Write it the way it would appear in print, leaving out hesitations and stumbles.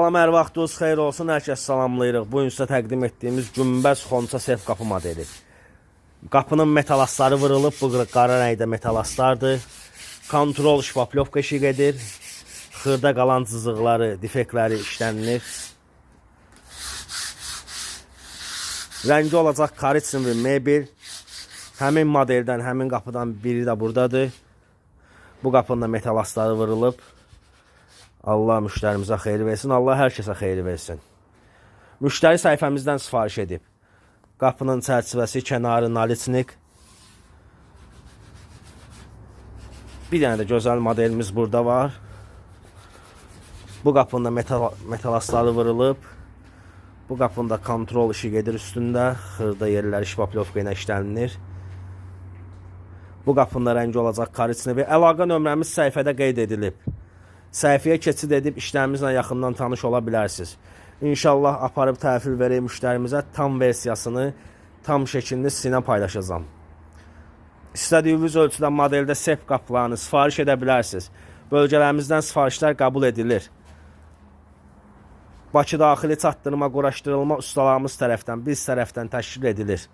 Salam, hər vaxtınız xeyir olsun. Hər kəs salamlayırıq. Bu gün sizə təqdim etdiyimiz günbəz xonça sef qapı modeli. Qapının metal asları vurulub. Bu qara rəngdə metal aslardır. Kontrol şvaplovka işi gedir. Xırda qalan cızıqları, defektləri işlənilir. Rəngi olacaq Karitsin və mebel. Həmin modeldən, həmin qapıdan biri də buradadır. Bu qapının da metal asları vurulub. Allah müştərimizə xeyir versin. Allah hər kəsə xeyir versin. Müştəri səhifəmizdən sifariş edib. Qapının çərçivəsi, kənarı naliçnik. Bir dənə də gözəl modelimiz burada var. Bu qapında metal asları vurulub. Bu qapında kontrol işi gedir üstündə. Xırda yerləri şvaplovka ilə işlənilir. Bu qapında rəngi olacaq Karitsin və əlaqə nömrəmiz səhifədə qeyd edilib. Səhifəyə keçid edib işlərimizlə yaxından tanış ola bilərsiniz. İnşallah aparıb təhvil verək müştərimizə tam versiyasını, tam şəkildə sizinlə paylaşacağım. İstədiyiniz ölçüdə modeldə sef qapılarını sifariş edə bilərsiniz. Bölgələrimizdən sifarişlər qəbul edilir. Bakı daxili çatdırma, quraşdırılma ustalarımız tərəfdən, biz tərəfdən təşkil edilir.